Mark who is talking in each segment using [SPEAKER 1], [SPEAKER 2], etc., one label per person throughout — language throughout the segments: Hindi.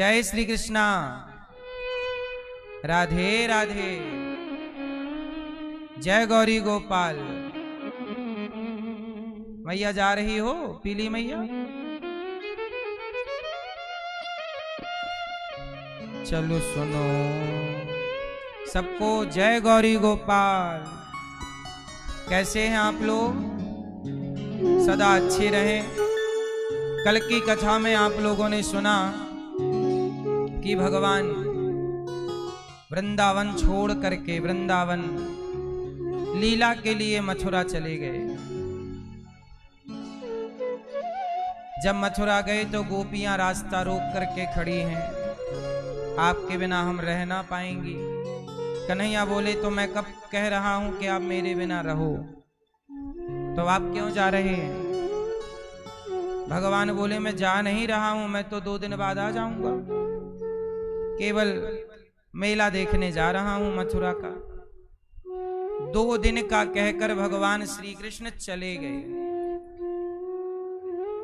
[SPEAKER 1] जय श्री कृष्णा। राधे राधे। जय गौरी गोपाल। मैया जा रही हो पीली मैया? चलो सुनो सबको जय गौरी गोपाल। कैसे हैं आप लोग? सदा अच्छे रहें। कल की कथा में आप लोगों ने सुना कि भगवान वृंदावन छोड़ करके वृंदावन लीला के लिए मथुरा चले गए। जब मथुरा गए तो गोपियां रास्ता रोक करके खड़ी हैं, आपके बिना हम रह ना पाएंगी। कन्हैया बोले तो मैं कब कह रहा हूं कि आप मेरे बिना रहो, तो आप क्यों जा रहे हैं? भगवान बोले मैं जा नहीं रहा हूं, मैं तो 2 दिन बाद आ जाऊंगा। केवल मेला देखने जा रहा हूं मथुरा का। 2 दिन का कहकर भगवान श्री कृष्ण चले गए।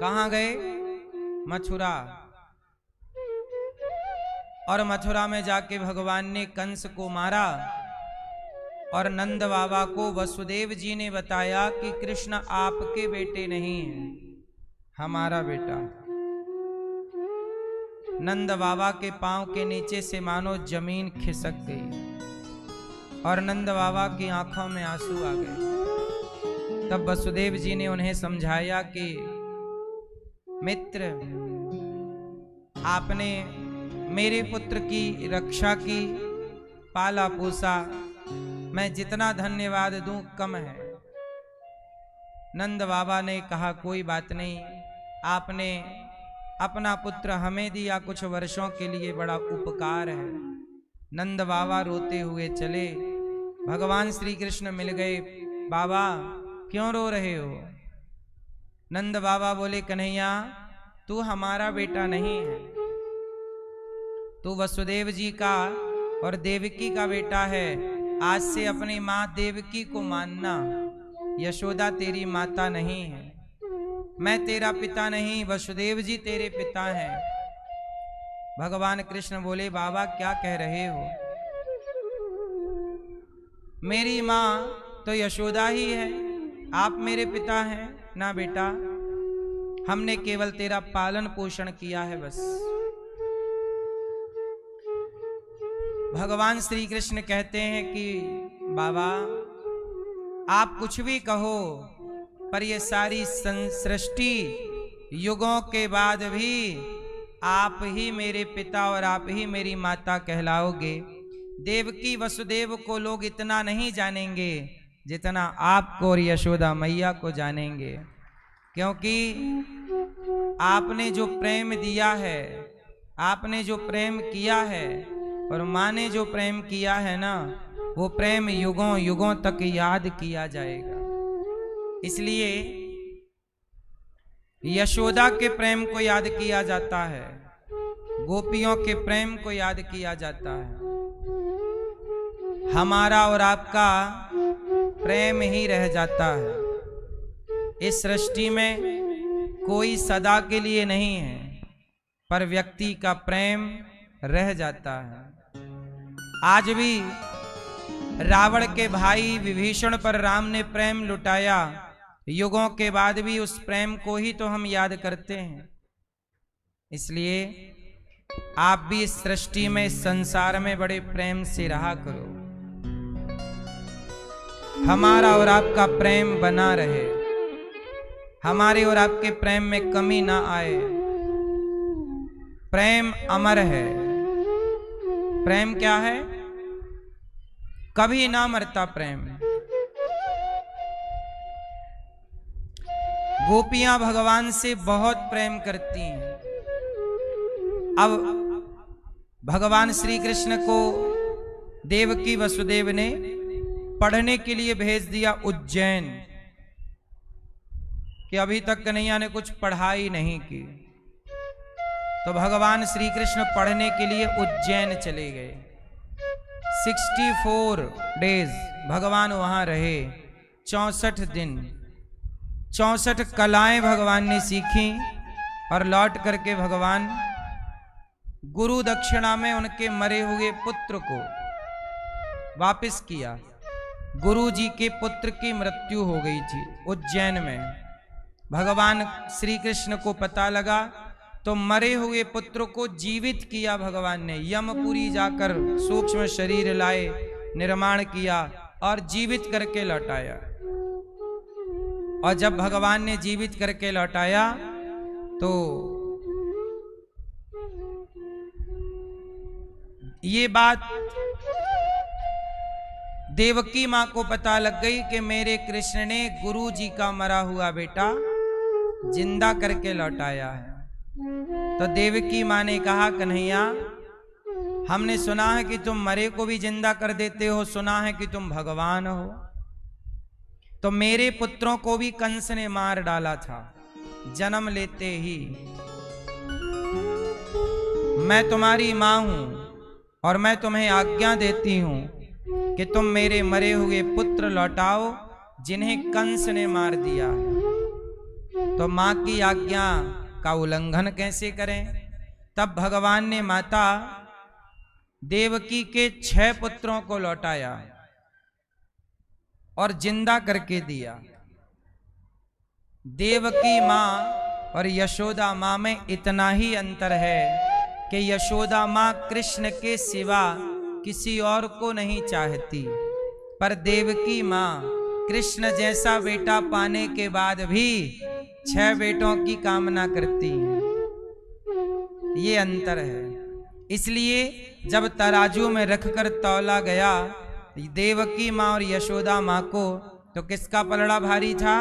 [SPEAKER 1] कहां गए? मथुरा। और मथुरा में जाके भगवान ने कंस को मारा और नंद बाबा को वसुदेव जी ने बताया कि कृष्ण आपके बेटे नहीं हैं, हमारा बेटा। नंद बाबा के पांव के नीचे से मानो जमीन खिसक गई और नंद बाबा की आंखों में आंसू आ गए। तब वसुदेव जी ने उन्हें समझाया कि मित्र, आपने मेरे पुत्र की रक्षा की, पाला पोसा, मैं जितना धन्यवाद दूं कम है। नंद बाबा ने कहा कोई बात नहीं, आपने अपना पुत्र हमें दिया कुछ वर्षों के लिए, बड़ा उपकार है। नंद बाबा रोते हुए चले। भगवान श्री कृष्ण मिल गए। बाबा क्यों रो रहे हो? नंद बाबा बोले कन्हैया तू हमारा बेटा नहीं है, तू वसुदेव जी का और देवकी का बेटा है। आज से अपनी माँ देवकी को मानना, यशोदा तेरी माता नहीं है, मैं तेरा पिता नहीं, वसुदेव जी तेरे पिता हैं। भगवान कृष्ण बोले बाबा क्या कह रहे हो? मेरी माँ तो यशोदा ही है, आप मेरे पिता हैं ना बेटा, हमने केवल तेरा पालन पोषण किया है बस। भगवान श्री कृष्ण कहते हैं कि बाबा आप कुछ भी कहो, पर ये सारी सृष्टि युगों के बाद भी आप ही मेरे पिता और आप ही मेरी माता कहलाओगे। देवकी वसुदेव को लोग इतना नहीं जानेंगे जितना आपको और यशोदा मैया को जानेंगे, क्योंकि आपने जो प्रेम दिया है, आपने जो प्रेम किया है और माँ ने जो प्रेम किया है ना, वो प्रेम युगों युगों तक याद किया जाएगा। इसलिए यशोदा के प्रेम को याद किया जाता है, गोपियों के प्रेम को याद किया जाता है। हमारा और आपका प्रेम ही रह जाता है। इस सृष्टि में कोई सदा के लिए नहीं है, पर व्यक्ति का प्रेम रह जाता है। आज भी रावण के भाई विभीषण पर राम ने प्रेम लुटाया, युगों के बाद भी उस प्रेम को ही तो हम याद करते हैं। इसलिए आप भी इस सृष्टि में, इस संसार में बड़े प्रेम से रहा करो। हमारा और आपका प्रेम बना रहे, हमारे और आपके प्रेम में कमी ना आए। प्रेम अमर है। प्रेम क्या है? कभी ना मरता प्रेम। गोपियां भगवान से बहुत प्रेम करती हैं। अब भगवान श्री कृष्ण को देवकी वसुदेव ने पढ़ने के लिए भेज दिया उज्जैन, कि अभी तक कन्हैया ने कुछ पढ़ाई नहीं की। तो भगवान श्री कृष्ण पढ़ने के लिए उज्जैन चले गए। 64 डेज भगवान वहां रहे, 64 दिन, 64 कलाएं भगवान ने सीखी और लौट करके भगवान गुरु दक्षिणा में उनके मरे हुए पुत्र को वापस किया। गुरु जी के पुत्र की मृत्यु हो गई थी उज्जैन में। भगवान श्री कृष्ण को पता लगा तो मरे हुए पुत्र को जीवित किया भगवान ने। यमपुरी जाकर सूक्ष्म शरीर लाए, निर्माण किया और जीवित करके लौटाया। और जब भगवान ने जीवित करके लौटाया तो ये बात देवकी मां को पता लग गई कि मेरे कृष्ण ने गुरु जी का मरा हुआ बेटा जिंदा करके लौटाया है। तो देवकी मां ने कहा, कन्हैया हमने सुना है कि तुम मरे को भी जिंदा कर देते हो, सुना है कि तुम भगवान हो। तो मेरे पुत्रों को भी कंस ने मार डाला था जन्म लेते ही। मैं तुम्हारी मां हूं और मैं तुम्हें आज्ञा देती हूं कि तुम मेरे मरे हुए पुत्र लौटाओ जिन्हें कंस ने मार दिया। तो मां की आज्ञा का उल्लंघन कैसे करें? तब भगवान ने माता देवकी के 6 पुत्रों को लौटाया और जिंदा करके दिया। देवकी मां और यशोदा मां में इतना ही अंतर है कि यशोदा मां कृष्ण के सिवा किसी और को नहीं चाहती, पर देवकी मां कृष्ण जैसा बेटा पाने के बाद भी 6 बेटों की कामना करती हैं। ये अंतर है। इसलिए जब तराजू में रखकर तौला गया देवकी मां और यशोदा मां को, तो किसका पलड़ा भारी था?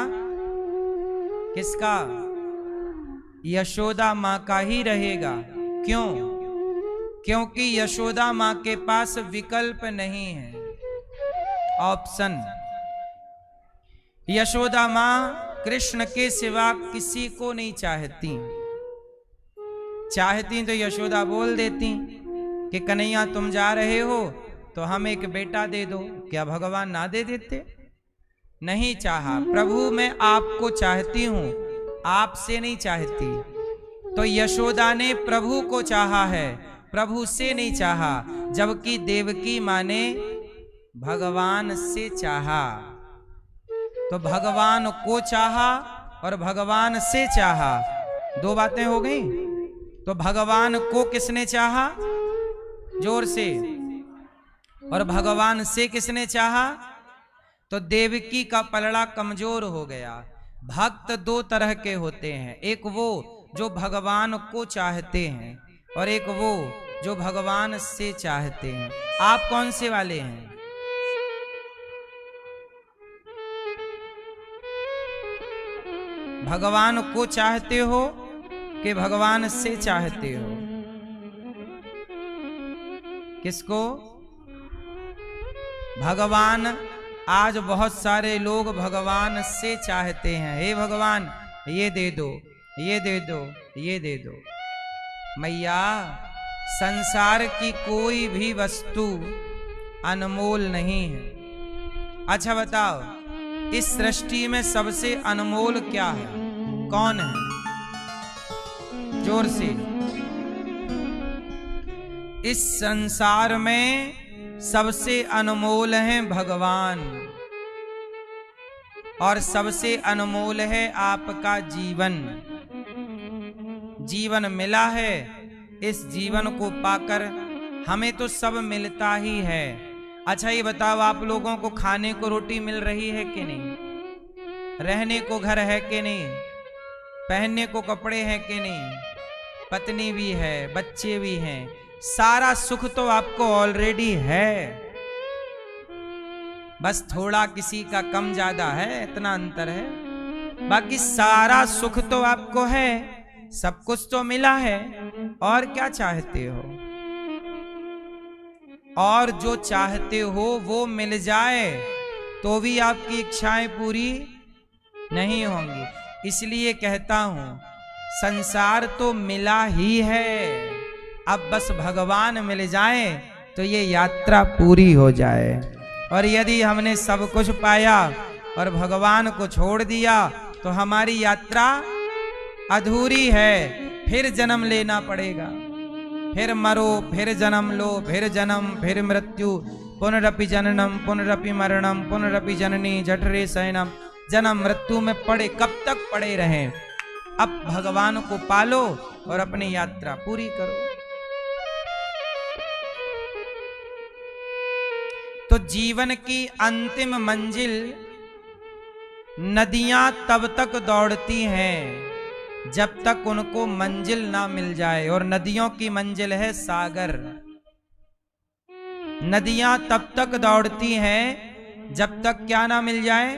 [SPEAKER 1] किसका? यशोदा मां का ही रहेगा। क्यों? क्योंकि यशोदा मां के पास विकल्प नहीं है, ऑप्शन। यशोदा मां कृष्ण के सिवा किसी को नहीं चाहती। चाहती तो यशोदा बोल देती कि कन्हैया तुम जा रहे हो तो हम एक बेटा दे दो। क्या भगवान ना दे देते? नहीं चाहा। प्रभु मैं आपको चाहती हूं, आपसे नहीं चाहती। तो यशोदा ने प्रभु को चाहा है, प्रभु से नहीं चाहा। जबकि देवकी मां ने भगवान से चाहा। तो भगवान को चाहा और भगवान से चाहा, 2 बातें हो गई। तो भगवान को किसने चाहा? जोर से। और भगवान से किसने चाहा? तो देवकी का पलड़ा कमजोर हो गया। भक्त 2 तरह के होते हैं, एक वो जो भगवान को चाहते हैं और एक वो जो भगवान से चाहते हैं। आप कौन से वाले हैं? भगवान को चाहते हो कि भगवान से चाहते हो? किसको? भगवान। आज बहुत सारे लोग भगवान से चाहते हैं, हे भगवान ये दे दो, ये दे दो, ये दे दो। मैया संसार की कोई भी वस्तु अनमोल नहीं है। अच्छा बताओ, इस सृष्टि में सबसे अनमोल क्या है? कौन है? जोर से। इस संसार में सबसे अनमोल है भगवान और सबसे अनमोल है आपका जीवन। जीवन मिला है, इस जीवन को पाकर हमें तो सब मिलता ही है। अच्छा ये बताओ, आप लोगों को खाने को रोटी मिल रही है कि नहीं? रहने को घर है कि नहीं? पहनने को कपड़े हैं कि नहीं? पत्नी भी है, बच्चे भी हैं, सारा सुख तो आपको ऑलरेडी है। बस थोड़ा किसी का कम ज्यादा है, इतना अंतर है। बाकी सारा सुख तो आपको है, सब कुछ तो मिला है। और क्या चाहते हो? और जो चाहते हो वो मिल जाए तो भी आपकी इच्छाएं पूरी नहीं होंगी। इसलिए कहता हूं संसार तो मिला ही है, अब बस भगवान मिल जाए तो ये यात्रा पूरी हो जाए। और यदि हमने सब कुछ पाया और भगवान को छोड़ दिया तो हमारी यात्रा अधूरी है, फिर जन्म लेना पड़ेगा, फिर मरो, फिर जन्म लो, फिर जन्म, फिर मृत्यु, पुनरपि जननम पुनरपि मरणम पुनरपि जननी जठरे शयनम। जन्म मृत्यु में पड़े कब तक पड़े रहें? अब भगवान को पालो और अपनी यात्रा पूरी करो। तो जीवन की अंतिम मंजिल नदियां तब तक दौड़ती हैं जब तक उनको मंजिल ना मिल जाए, और नदियों की मंजिल है सागर। नदियां तब तक दौड़ती हैं जब तक क्या ना मिल जाए?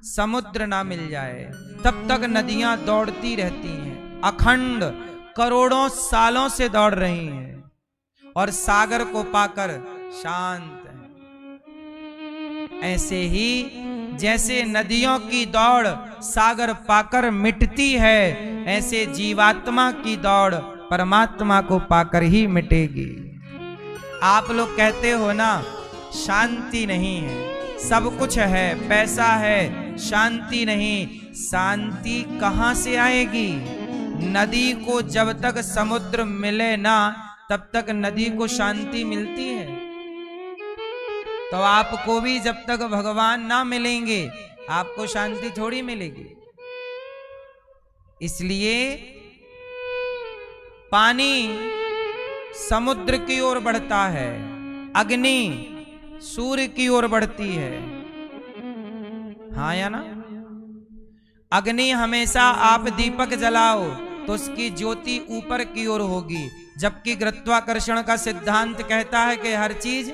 [SPEAKER 1] समुद्र ना मिल जाए। तब तक नदियां दौड़ती रहती हैं, अखंड करोड़ों सालों से दौड़ रही हैं, और सागर को पाकर शांत हैं। ऐसे ही जैसे नदियों की दौड़ सागर पाकर मिटती है, ऐसे जीवात्मा की दौड़ परमात्मा को पाकर ही मिटेगी। आप लोग कहते हो ना, शांति नहीं है, सब कुछ है, पैसा है, शांति नहीं। शांति कहां से आएगी? नदी को जब तक समुद्र मिले ना, तब तक नदी को शांति मिलती है। तो आपको भी जब तक भगवान ना मिलेंगे, आपको शांति थोड़ी मिलेगी। इसलिए पानी समुद्र की ओर बढ़ता है, अग्नि सूर्य की ओर बढ़ती है। हाँ या ना? अग्नि हमेशा आप दीपक जलाओ तो उसकी ज्योति ऊपर की ओर होगी, जबकि गुरुत्वाकर्षण का सिद्धांत कहता है कि हर चीज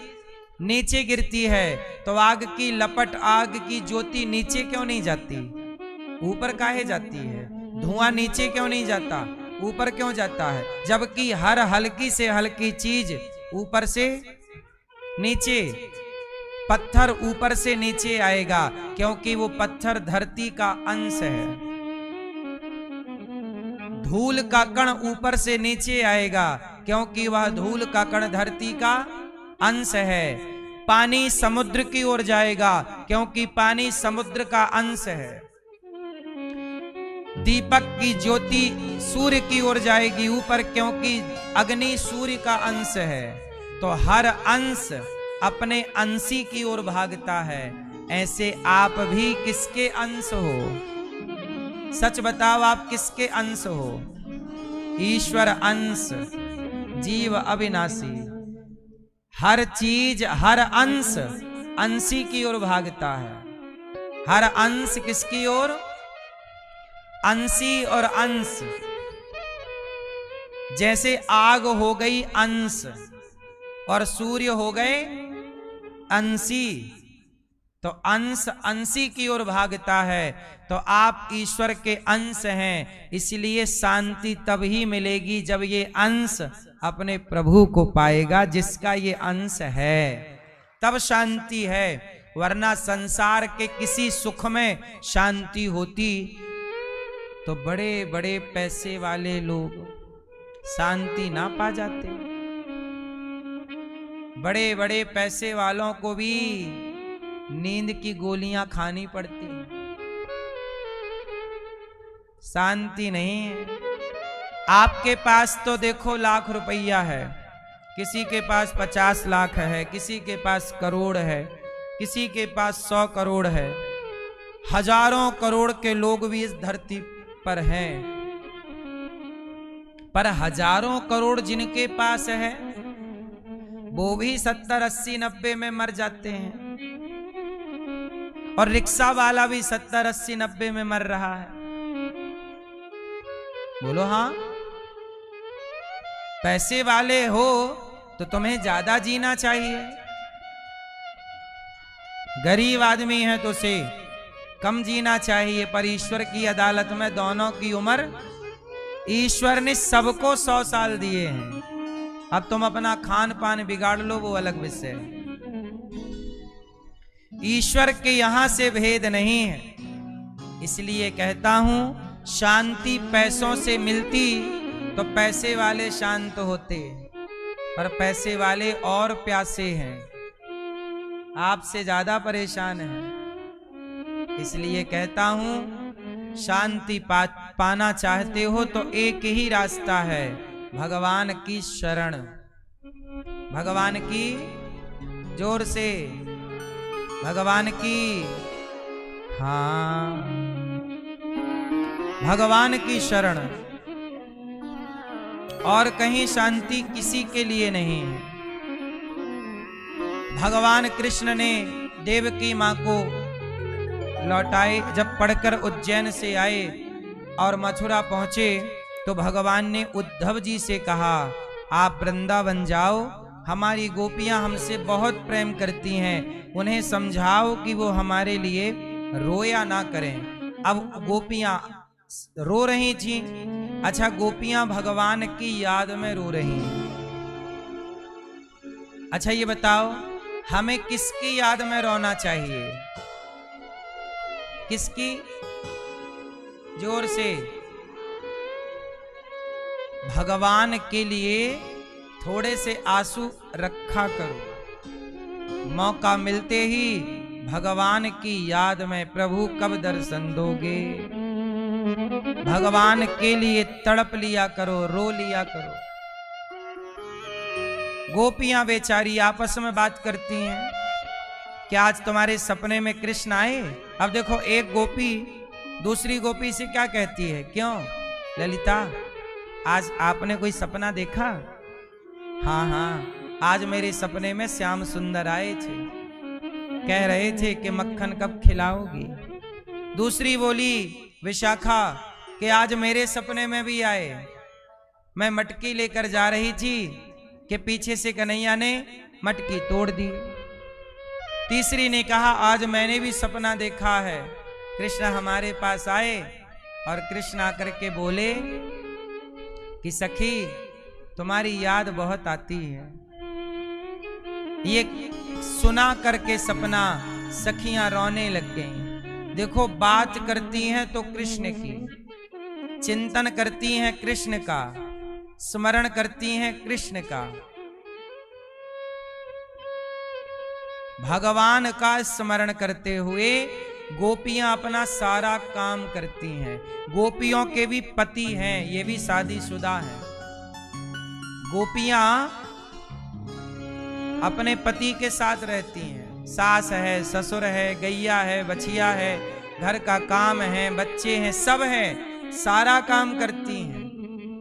[SPEAKER 1] नीचे गिरती है। तो आग की लपट, आग की ज्योति नीचे क्यों नहीं जाती? ऊपर काहे जाती है? धुआं नीचे क्यों नहीं जाता? ऊपर क्यों जाता है? जबकि हर हल्की से हल्की चीज ऊपर से नीचे, पत्थर ऊपर से नीचे आएगा, क्योंकि वो पत्थर धरती का अंश है। धूल का कण ऊपर से नीचे आएगा, क्योंकि वह धूल का कण धरती का अंश है। पानी समुद्र की ओर जाएगा, क्योंकि पानी समुद्र का अंश है। दीपक की ज्योति सूर्य की ओर जाएगी ऊपर, क्योंकि अग्नि सूर्य का अंश है। तो हर अंश अपने अंशी की ओर भागता है। ऐसे आप भी किसके अंश हो? सच बताओ, आप किसके अंश हो? ईश्वर अंश, जीव अविनाशी। हर चीज, हर अंश अंशी की ओर भागता है। हर अंश किसकी ओर? अंशी और अंश। जैसे आग हो गई अंश और सूर्य हो गए अंशी, तो अंश अंशी की ओर भागता है। तो आप ईश्वर के अंश हैं, इसलिए शांति तब ही मिलेगी जब ये अंश अपने प्रभु को पाएगा, जिसका ये अंश है, तब शांति है। वरना संसार के किसी सुख में शांति होती तो बड़े बड़े पैसे वाले लोग शांति ना पा जाते। बड़े बड़े पैसे वालों को भी नींद की गोलियां खानी पड़ती, शांति नहीं है। आपके पास तो देखो लाख रुपया है, किसी के पास 50 लाख है, किसी के पास करोड़ है, किसी के पास 100 करोड़ है। हजारों करोड़ के लोग भी इस धरती पर हैं, पर हजारों करोड़ जिनके पास है वो भी 70, 80, 90 में मर जाते हैं, और रिक्शा वाला भी 70, 80, 90 में मर रहा है। बोलो हाँ? पैसे वाले हो तो तुम्हें ज्यादा जीना चाहिए, गरीब आदमी है तो उसे कम जीना चाहिए। पर ईश्वर की अदालत में दोनों की उम्र, ईश्वर ने सबको 100 साल दिए हैं। अब तुम अपना खान पान बिगाड़ लो, वो अलग विषय है। ईश्वर के यहां से भेद नहीं है। इसलिए कहता हूं, शांति पैसों से मिलती तो पैसे वाले शांत होते, पर पैसे वाले और प्यासे हैं, आपसे ज्यादा परेशान हैं। इसलिए कहता हूं, शांति पाना चाहते हो तो एक ही रास्ता है, भगवान की शरण, भगवान की, जोर से, भगवान की, हाँ, भगवान की शरण। और कहीं शांति किसी के लिए नहीं है। भगवान कृष्ण ने देवकी मां को लौटाए, जब पढ़कर उज्जैन से आए और मथुरा पहुंचे तो भगवान ने उद्धव जी से कहा, आप वृंदावन जाओ, हमारी गोपियां हमसे बहुत प्रेम करती हैं, उन्हें समझाओ कि वो हमारे लिए रोया ना करें। अब गोपियां रो रही थी। अच्छा, गोपियां भगवान की याद में रो रही हैं। अच्छा ये बताओ, हमें किसकी याद में रोना चाहिए? किसकी? जोर से। भगवान के लिए थोड़े से आंसू रखा करो। मौका मिलते ही भगवान की याद में, प्रभु कब दर्शन दोगे, भगवान के लिए तड़प लिया करो, रो लिया करो। गोपियां बेचारी आपस में बात करती हैं, क्या आज तुम्हारे सपने में कृष्ण आए? अब देखो, एक गोपी दूसरी गोपी से क्या कहती है, क्यों ललिता, आज आपने कोई सपना देखा? हाँ हाँ, आज मेरे सपने में श्याम सुंदर आए थे, कह रहे थे कि मक्खन कब खिलाओगी। दूसरी बोली विशाखा कि आज मेरे सपने में भी आए, मैं मटकी लेकर जा रही थी कि पीछे से कन्हैया ने मटकी तोड़ दी। तीसरी ने कहा, आज मैंने भी सपना देखा है, कृष्ण हमारे पास आए और कृष्ण आकर के बोले कि सखी तुम्हारी याद बहुत आती है। ये सुना करके सपना सखियां रोने लग गईं। देखो, बात करती हैं तो कृष्ण की, चिंतन करती हैं कृष्ण का, स्मरण करती हैं कृष्ण का, भगवान का स्मरण करते हुए गोपियां अपना सारा काम करती हैं। गोपियों के भी पति हैं, ये भी शादीशुदा हैं। गोपियां अपने पति के साथ रहती हैं, सास है, ससुर है, गैया है, बछिया है, घर का काम है, बच्चे हैं, सब है, सारा काम करती हैं।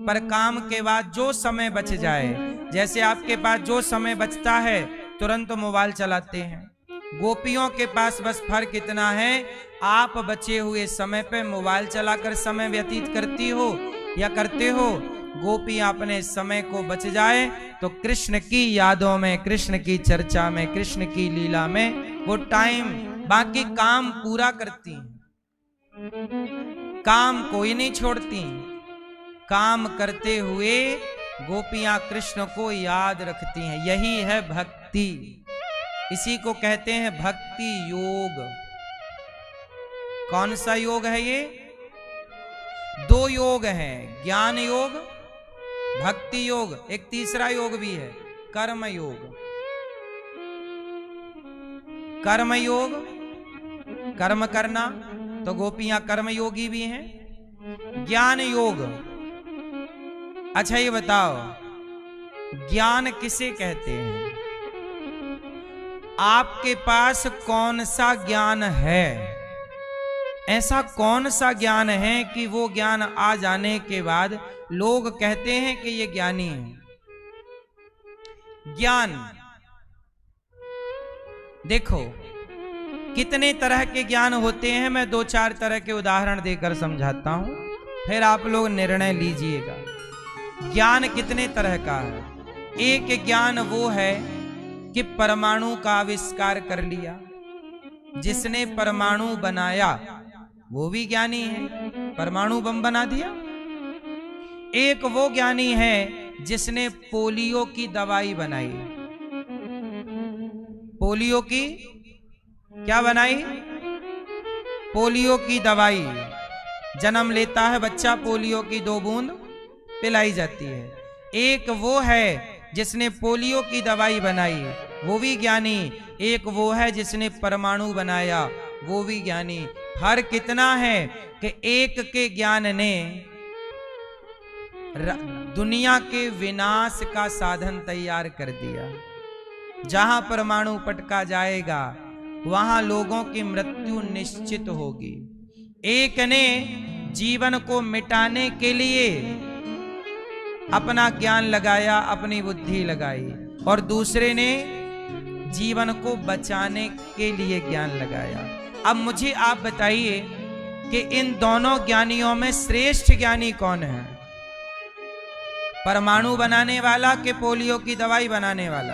[SPEAKER 1] पर काम के बाद जो समय बच जाए, जैसे आपके पास जो समय बचता है तुरंत मोबाइल चलाते हैं, गोपियों के पास बस फर्क इतना है, आप बचे हुए समय पे मोबाइल चलाकर समय व्यतीत करती हो या करते हो, गोपियां अपने समय को बच जाए तो कृष्ण की यादों में, कृष्ण की चर्चा में, कृष्ण की लीला में वो टाइम, बाकी काम पूरा करती हैं। काम कोई नहीं छोड़ती, काम करते हुए गोपियां कृष्ण को याद रखती हैं। यही है भक्ति, इसी को कहते हैं भक्ति योग। कौन सा योग है ये? दो योग हैं, ज्ञान योग, भक्ति योग, एक तीसरा योग भी है, कर्म योग। कर्म योग, कर्म करना, तो गोपियां कर्म योगी भी हैं। ज्ञान योग, अच्छा ये बताओ, ज्ञान किसे कहते हैं? आपके पास कौन सा ज्ञान है? ऐसा कौन सा ज्ञान है कि वो ज्ञान आ जाने के बाद लोग कहते हैं कि ये ज्ञानी है? ज्ञान देखो कितने तरह के ज्ञान होते हैं, मैं दो चार तरह के उदाहरण देकर समझाता हूं, फिर आप लोग निर्णय लीजिएगा। ज्ञान कितने तरह का है? एक ज्ञान वो है कि परमाणु का आविष्कार कर लिया, जिसने परमाणु बनाया वो भी ज्ञानी है, परमाणु बम बना दिया। एक वो ज्ञानी है जिसने पोलियो की दवाई बनाई। पोलियो की क्या बनाई? पोलियो की दवाई। जन्म लेता है बच्चा, पोलियो की 2 बूंद पिलाई जाती है। एक वो है जिसने पोलियो की दवाई बनाई, वो भी ज्ञानी। एक वो है जिसने परमाणु बनाया, वो भी ज्ञानी। फर्क कितना है कि एक के ज्ञान ने दुनिया के विनाश का साधन तैयार कर दिया। जहां परमाणु पटका जाएगा वहां लोगों की मृत्यु निश्चित होगी। एक ने जीवन को मिटाने के लिए अपना ज्ञान लगाया, अपनी बुद्धि लगाई, और दूसरे ने जीवन को बचाने के लिए ज्ञान लगाया। अब मुझे आप बताइए कि इन दोनों ज्ञानियों में श्रेष्ठ ज्ञानी कौन है? परमाणु बनाने वाला कि पोलियो की दवाई बनाने वाला?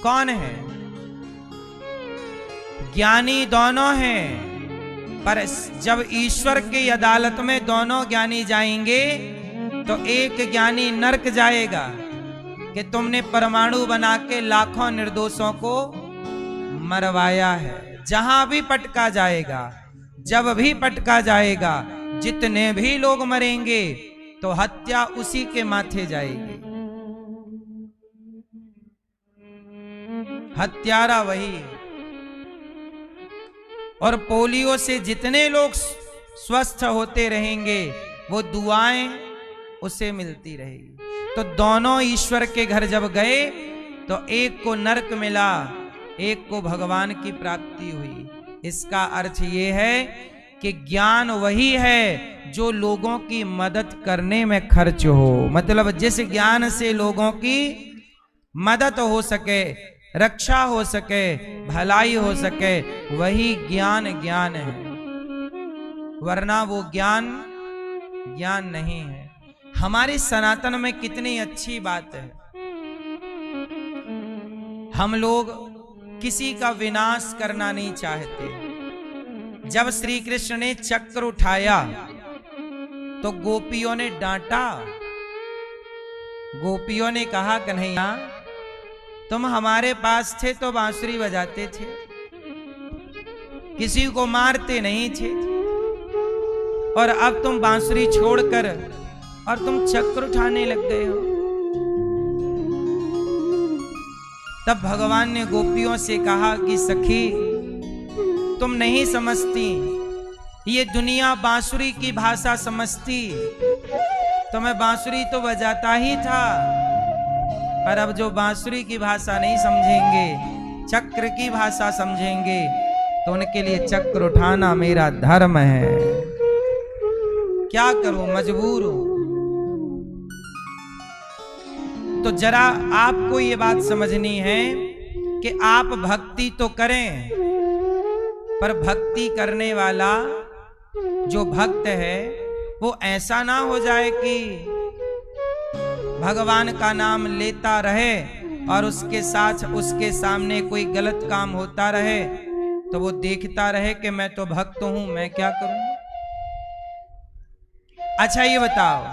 [SPEAKER 1] कौन है? ज्ञानी दोनों हैं, पर जब ईश्वर की अदालत में दोनों ज्ञानी जाएंगे तो एक ज्ञानी नरक जाएगा कि तुमने परमाणु बना के लाखों निर्दोषों को मरवाया है। जहां भी पटका जाएगा, जब भी पटका जाएगा, जितने भी लोग मरेंगे तो हत्या उसी के माथे जाएगी। हत्यारा वही है। और पोलियो से जितने लोग स्वस्थ होते रहेंगे वो दुआएं उसे मिलती रहेगी। तो दोनों ईश्वर के घर जब गए तो एक को नरक मिला, एक को भगवान की प्राप्ति हुई। इसका अर्थ ये है कि ज्ञान वही है जो लोगों की मदद करने में खर्च हो। मतलब जिस ज्ञान से लोगों की मदद हो सके, रक्षा हो सके, भलाई हो सके, वही ज्ञान ज्ञान है, वरना वो ज्ञान ज्ञान नहीं है। हमारे सनातन में कितनी अच्छी बात है। हम लोग किसी का विनाश करना नहीं चाहते। जब श्री कृष्ण ने चक्र उठाया तो गोपियों ने डांटा। गोपियों ने कहा, कन्हैया तुम हमारे पास थे तो बांसुरी बजाते थे, किसी को मारते नहीं थे, और अब तुम बांसुरी छोड़कर और तुम चक्र उठाने लग गए हो। तब भगवान ने गोपियों से कहा कि सखी तुम नहीं समझती, ये दुनिया बांसुरी की भाषा समझती, तो मैं बांसुरी तो बजाता ही था, पर अब जो बांसुरी की भाषा नहीं समझेंगे, चक्र की भाषा समझेंगे, तो उनके लिए चक्र उठाना मेरा धर्म है। क्या करूं, मजबूर हूं। तो जरा आपको ये बात समझनी है कि आप भक्ति तो करें, पर भक्ति करने वाला जो भक्त है वो ऐसा ना हो जाए कि भगवान का नाम लेता रहे और उसके साथ उसके सामने कोई गलत काम होता रहे तो वो देखता रहे कि मैं तो भक्त हूं, मैं क्या करूं। अच्छा ये बताओ,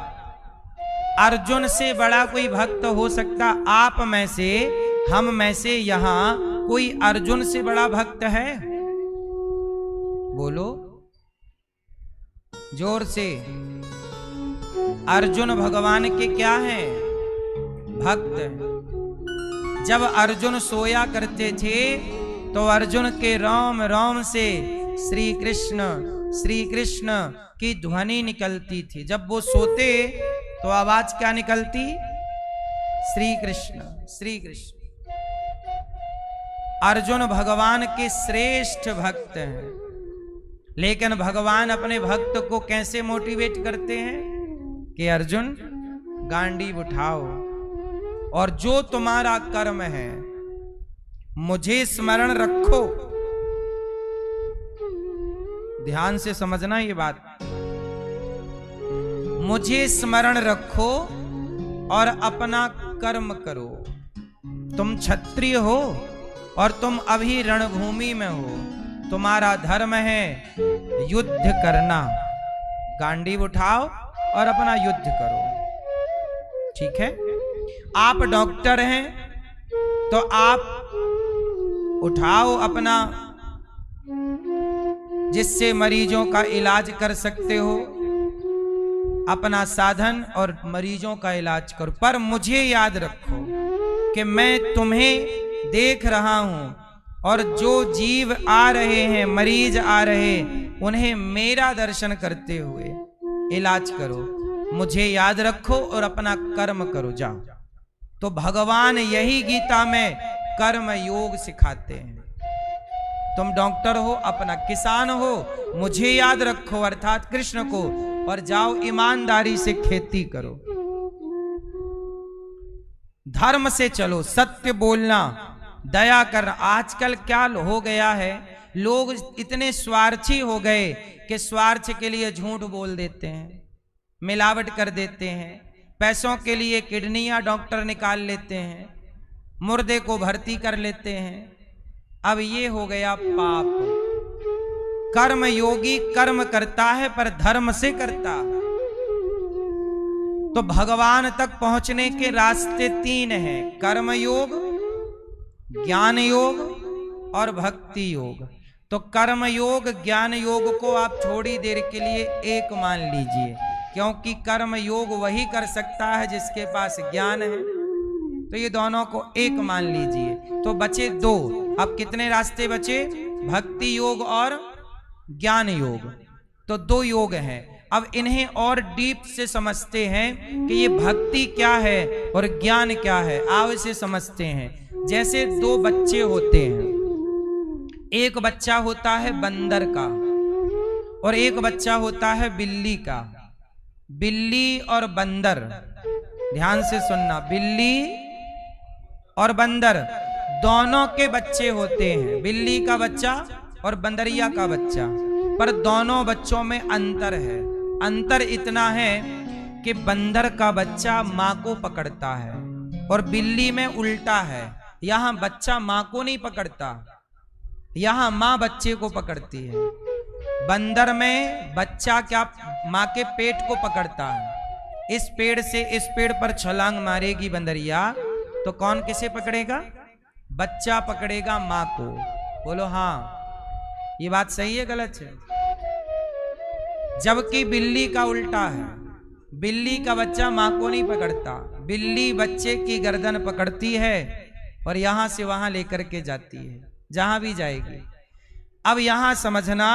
[SPEAKER 1] अर्जुन से बड़ा कोई भक्त हो सकता? आप में से, हम में से यहां कोई अर्जुन से बड़ा भक्त है? बोलो जोर से। अर्जुन भगवान के क्या हैं? भक्त। जब अर्जुन सोया करते थे तो अर्जुन के रोम रोम से श्री कृष्ण की ध्वनि निकलती थी। जब वो सोते तो आवाज क्या निकलती? श्री कृष्ण। अर्जुन भगवान के श्रेष्ठ भक्त हैं। लेकिन भगवान अपने भक्त को कैसे मोटिवेट करते हैं कि अर्जुन गांडीव उठाओ और जो तुम्हारा कर्म है मुझे स्मरण रखो। ध्यान से समझना ये बात, मुझे स्मरण रखो और अपना कर्म करो। तुम क्षत्रिय हो और तुम अभी रणभूमि में हो, तुम्हारा धर्म है युद्ध करना। गांडीव उठाओ और अपना युद्ध करो, ठीक है। आप डॉक्टर हैं तो आप उठाओ अपना, जिससे मरीजों का इलाज कर सकते हो, अपना साधन और मरीजों का इलाज करो। पर मुझे याद रखो कि मैं तुम्हें देख रहा हूं और जो जीव आ रहे हैं, मरीज आ रहे, उन्हें मेरा दर्शन करते हुए इलाज करो, मुझे याद रखो और अपना कर्म करो, जाओ। तो भगवान यही गीता में कर्म योग सिखाते हैं। तुम डॉक्टर हो, अपना किसान हो, मुझे याद रखो अर्थात कृष्ण को, और जाओ ईमानदारी से खेती करो, धर्म से चलो, सत्य बोलना, दया करना। आजकल क्या हो गया है, लोग इतने स्वार्थी हो गए कि स्वार्थ के लिए झूठ बोल देते हैं, मिलावट कर देते हैं, पैसों के लिए किडनियां डॉक्टर निकाल लेते हैं, मुर्दे को भर्ती कर लेते हैं। अब ये हो गया पाप। कर्म योगी कर्म करता है पर धर्म से करता है। तो भगवान तक पहुंचने के रास्ते 3 हैं, कर्म योग, ज्ञान योग और भक्ति योग। तो कर्म योग ज्ञान योग को आप थोड़ी देर के लिए एक मान लीजिए, क्योंकि कर्म योग वही कर सकता है जिसके पास ज्ञान है। तो ये दोनों को एक मान लीजिए। तो बचे 2। अब कितने रास्ते बचे? भक्ति योग और ज्ञान योग। तो 2 योग हैं। अब इन्हें और डीप से समझते हैं कि ये भक्ति क्या है और ज्ञान क्या है। आओ इसे समझते हैं। जैसे 2 बच्चे होते हैं, एक बच्चा होता है बंदर का और एक बच्चा होता है बिल्ली का। बिल्ली और बंदर, ध्यान से सुनना, बिल्ली और बंदर दोनों के बच्चे होते हैं, बिल्ली का बच्चा और बंदरिया का बच्चा। पर दोनों बच्चों में अंतर है। अंतर इतना है कि बंदर का बच्चा माँ को पकड़ता है और बिल्ली में उल्टा है। यहाँ बच्चा माँ को नहीं पकड़ता, यहाँ माँ बच्चे को पकड़ती है। बंदर में बच्चा क्या माँ के पेट को पकड़ता है। इस पेड़ से इस पेड़ पर छलांग मारेगी बंदरिया तो कौन किसे पकड़ेगा? बच्चा पकड़ेगा माँ को। बोलो हाँ, ये बात सही है गलत है? जबकि बिल्ली का उल्टा है, बिल्ली का बच्चा माँ को नहीं पकड़ता, बिल्ली बच्चे की गर्दन पकड़ती है और यहां से वहां लेकर के जाती है, जहां भी जाएगी। अब यहां समझना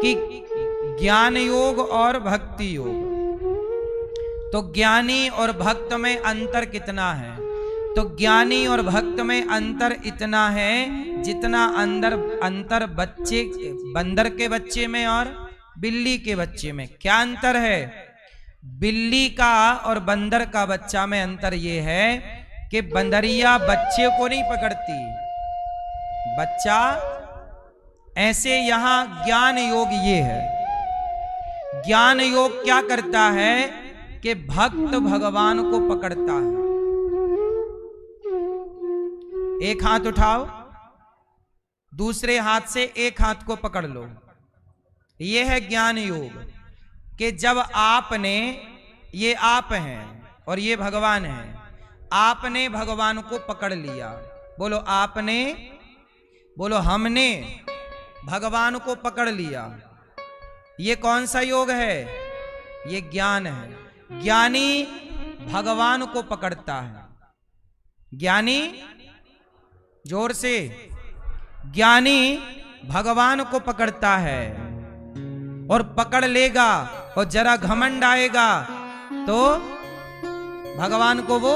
[SPEAKER 1] कि ज्ञान योग और भक्ति योग, तो ज्ञानी और भक्त में अंतर कितना है? तो ज्ञानी और भक्त में अंतर इतना है जितना अंतर बच्चे बंदर के बच्चे में और बिल्ली के बच्चे में। क्या अंतर है? बिल्ली का और बंदर का बच्चा में अंतर यह है कि बंदरिया बच्चे को नहीं पकड़ती, बच्चा ऐसे। यहां ज्ञान योग ये है, ज्ञान योग क्या करता है कि भक्त भगवान को पकड़ता है। एक हाथ उठाओ, दूसरे हाथ से एक हाथ को पकड़ लो। यह है ज्ञान योग कि जब आपने, ये आप हैं और ये भगवान हैं, आपने भगवान को पकड़ लिया। बोलो आपने, बोलो हमने भगवान को पकड़ लिया। ये कौन सा योग है? ये ज्ञान है। ज्ञानी भगवान को पकड़ता है। ज्ञानी, जोर से, ज्ञानी भगवान को पकड़ता है और पकड़ लेगा और जरा घमंड आएगा तो भगवान को वो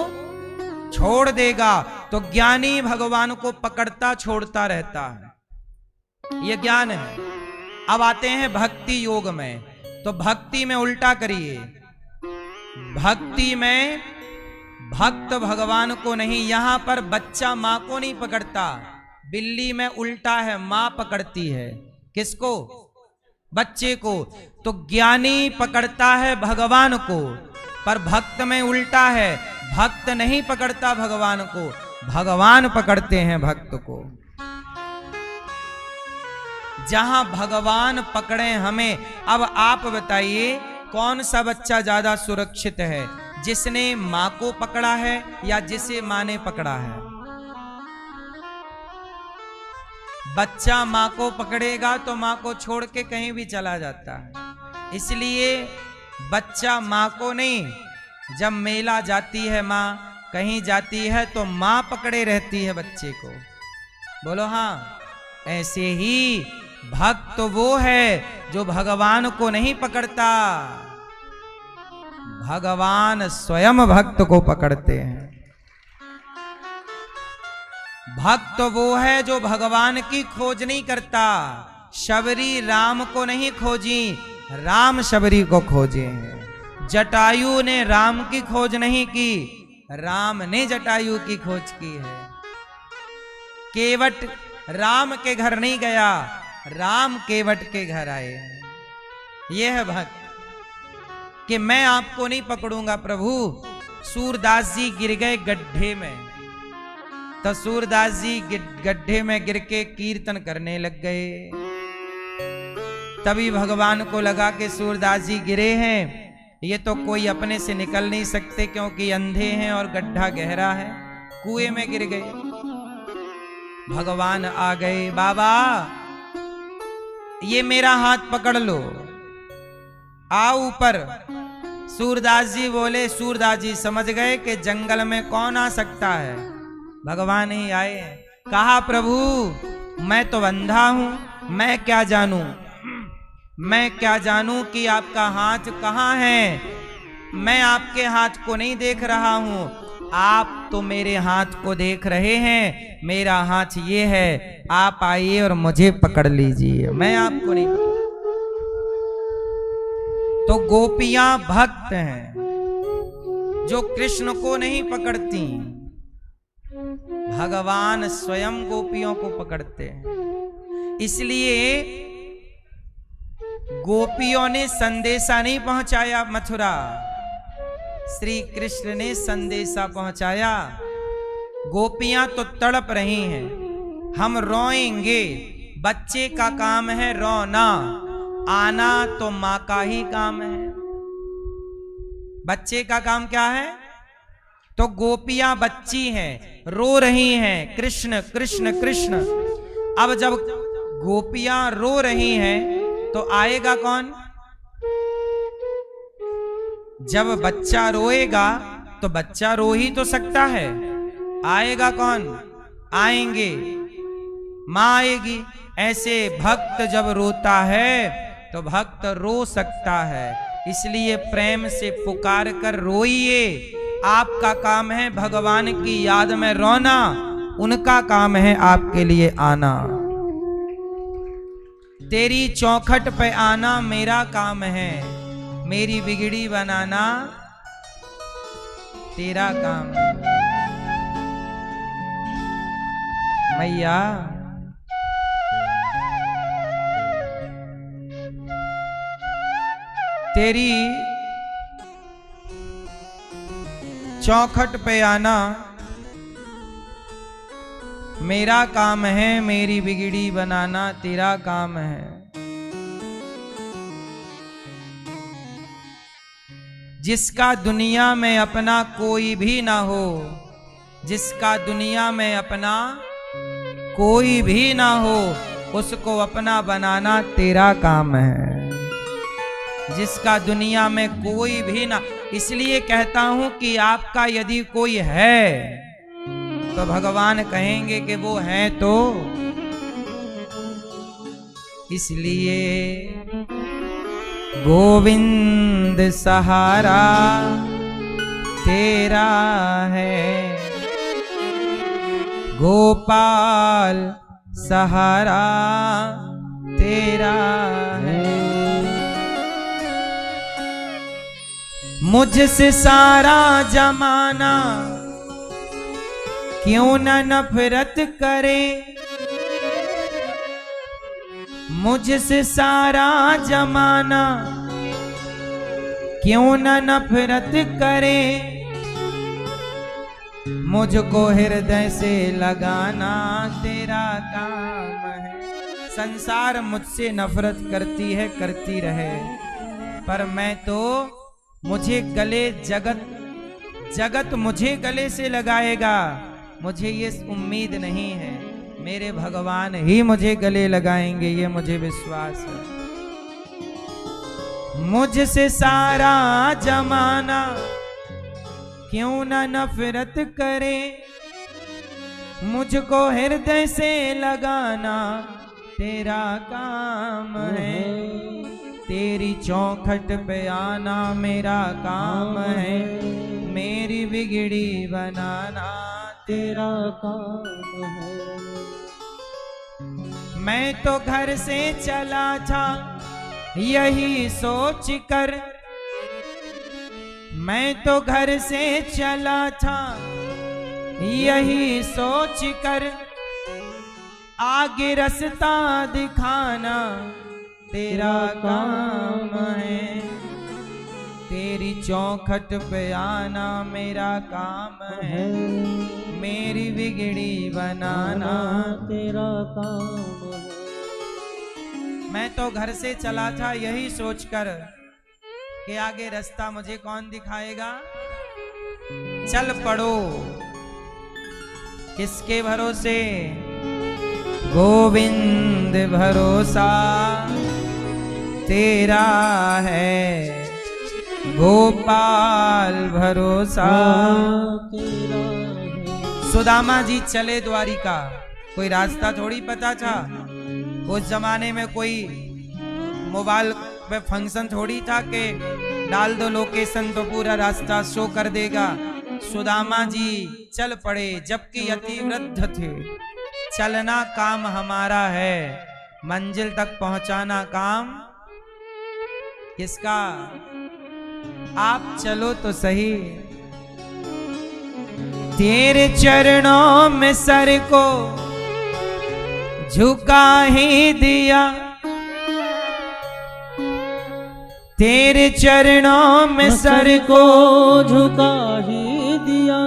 [SPEAKER 1] छोड़ देगा। तो ज्ञानी भगवान को पकड़ता छोड़ता रहता है, ये ज्ञान है। अब आते हैं भक्ति योग में। तो भक्ति में उल्टा करिए, भक्ति में भक्त भगवान को नहीं, यहां पर बच्चा मां को नहीं पकड़ता, बिल्ली में उल्टा है, मां पकड़ती है। किसको? बच्चे को। तो ज्ञानी पकड़ता है भगवान को, पर भक्त में उल्टा है, भक्त नहीं पकड़ता भगवान को, भगवान पकड़ते हैं भक्त को। जहां भगवान पकड़े हमें। अब आप बताइए कौन सा बच्चा ज्यादा सुरक्षित है, जिसने मां को पकड़ा है या जिसे मां ने पकड़ा है? बच्चा मां को पकड़ेगा तो मां को छोड़ के कहीं भी चला जाता है। इसलिए बच्चा मां को नहीं, जब मेला जाती है मां, कहीं जाती है तो मां पकड़े रहती है बच्चे को। बोलो हाँ। ऐसे ही भक्त वो है जो भगवान को नहीं पकड़ता, भगवान स्वयं भक्त को पकड़ते हैं। भक्त वो है जो भगवान की खोज नहीं करता। शबरी राम को नहीं खोजी, राम शबरी को खोजे हैं। जटायु ने राम की खोज नहीं की, राम ने जटायु की खोज की है। केवट राम के घर नहीं गया, राम केवट के घर आए हैं। यह है भक्त कि मैं आपको नहीं पकड़ूंगा प्रभु। सूरदास जी गिर गए गड्ढे में, तो सूरदास जी गड्ढे में गिर के कीर्तन करने लग गए। तभी भगवान को लगा कि सूरदास जी गिरे हैं, ये तो कोई अपने से निकल नहीं सकते क्योंकि अंधे हैं और गड्ढा गहरा है, कुएं में गिर गए। भगवान आ गए, बाबा ये मेरा हाथ पकड़ लो, आओ ऊपर। सूरदास जी बोले, सूरदास जी समझ गए कि जंगल में कौन आ सकता है, भगवान ही आए। कहा प्रभु मैं तो अंधा हूं, मैं क्या जानूं, मैं क्या जानूं कि आपका हाथ कहाँ है। मैं आपके हाथ को नहीं देख रहा हूं, आप तो मेरे हाथ को देख रहे हैं। मेरा हाथ ये है, आप आइए और मुझे पकड़ लीजिए, मैं आपको नहीं पकड़। तो गोपियां भक्त हैं जो कृष्ण को नहीं पकड़ती, भगवान स्वयं गोपियों को पकड़ते हैं। इसलिए गोपियों ने संदेशा नहीं पहुंचाया मथुरा, श्री कृष्ण ने संदेशा पहुंचाया। गोपियां तो तड़प रही हैं, हम रोएंगे, बच्चे का काम है रोना, आना तो मां का ही काम है। बच्चे का काम क्या है? तो गोपियां बच्ची हैं, रो रही हैं, कृष्ण कृष्ण कृष्ण। अब जब गोपियां रो रही हैं तो आएगा कौन? जब बच्चा रोएगा तो बच्चा रो ही तो सकता है, आएगा कौन? आएंगे, मां आएगी। ऐसे भक्त जब रोता है तो भक्त रो सकता है, इसलिए प्रेम से पुकार कर रोइए। आपका काम है भगवान की याद में रोना, उनका काम है आपके लिए आना। तेरी चौखट पे आना मेरा काम है, मेरी बिगड़ी बनाना तेरा काम है। मैया तेरी चौखट पे आना मेरा काम है, मेरी बिगड़ी बनाना तेरा काम है। जिसका दुनिया में अपना कोई भी ना हो, जिसका दुनिया में अपना कोई भी ना हो, उसको अपना बनाना तेरा काम है। जिसका दुनिया में कोई भी ना, इसलिए कहता हूं कि आपका यदि कोई है तो भगवान कहेंगे कि वो है तो। इसलिए गोविंद सहारा तेरा है, गोपाल सहारा तेरा है। मुझसे सारा जमाना क्यों न नफरत करे, मुझसे सारा जमाना क्यों न नफरत करे। मुझको हृदय से लगाना तेरा काम है। संसार मुझसे नफरत करती है, करती रहे, पर मैं तो मुझे गले जगत मुझे गले से लगाएगा, मुझे ये उम्मीद नहीं है, मेरे भगवान ही मुझे गले लगाएंगे, ये मुझे विश्वास है। मुझसे सारा जमाना क्यों न नफरत करे, मुझको हृदय से लगाना तेरा काम है। तेरी चौखट पे आना मेरा काम है, मेरी बिगड़ी बनाना
[SPEAKER 2] तेरा काम है।
[SPEAKER 1] मैं तो घर से चला था यही सोच कर, मैं तो घर से चला था यही सोच कर, आगे रास्ता दिखाना तेरा काम है, तेरी चौखट पे आना मेरा काम है, मेरी बिगड़ी बनाना
[SPEAKER 2] तेरा काम है।
[SPEAKER 1] मैं तो घर से चला था यही सोचकर कि आगे रास्ता मुझे कौन दिखाएगा। चल पड़ो किसके भरोसे, गोविंद भरोसा तेरा है, गोपाल भरोसा
[SPEAKER 2] तेरा है।
[SPEAKER 1] सुदामा जी चले द्वारिका, कोई रास्ता थोड़ी पता था। उस जमाने में कोई मोबाइल पे फंक्शन थोड़ी था कि डाल दो लोकेशन तो पूरा रास्ता शो कर देगा। सुदामा जी चल पड़े जबकि अति वृद्ध थे। चलना काम हमारा है, मंजिल तक पहुंचाना काम किसका। आप चलो तो सही, तेरे चरणों में सर को झुका ही दिया, तेरे चरणों में सर को
[SPEAKER 2] झुका ही दिया,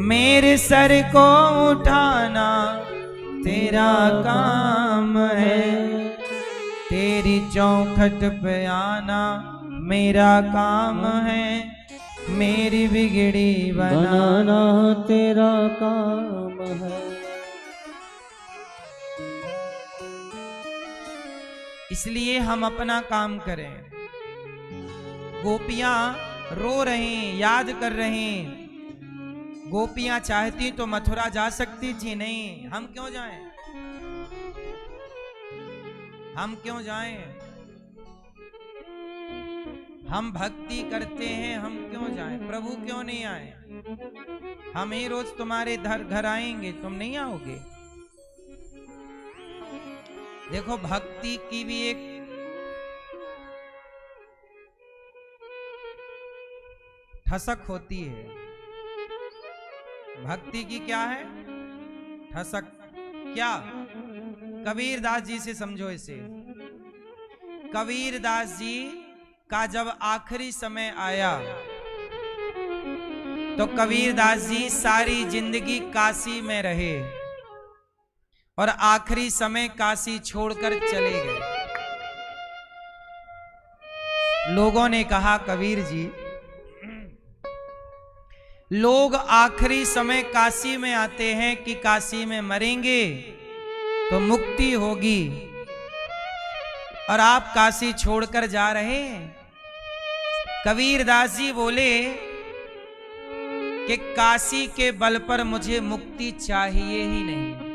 [SPEAKER 1] मेरे सर को उठाना तेरा काम है, तेरी चौखट पे आना मेरा काम है, मेरी बिगड़ी बनाना
[SPEAKER 2] तेरा काम है।
[SPEAKER 1] इसलिए हम अपना काम करें। गोपियां रो रही, याद कर रही। गोपियां चाहती तो मथुरा जा सकती थी, नहीं। हम क्यों जाएं? हम क्यों जाएं? हम भक्ति करते हैं, हम क्यों जाएं? प्रभु क्यों नहीं आए? हम ही रोज तुम्हारे घर आएंगे, तुम नहीं आओगे। देखो भक्ति की भी एक ठसक होती है। भक्ति की क्या है ठसक? क्या? कबीरदास जी से समझो इसे। कबीरदास जी का जब आखिरी समय आया तो कबीरदास जी सारी जिंदगी काशी में रहे और आखिरी समय काशी छोड़कर चले गए। लोगों ने कहा कबीर जी, लोग आखिरी समय काशी में आते हैं कि काशी में मरेंगे तो मुक्ति होगी, और आप काशी छोड़कर जा रहे हैं। कबीरदास जी बोले कि काशी के बल पर मुझे मुक्ति चाहिए ही नहीं।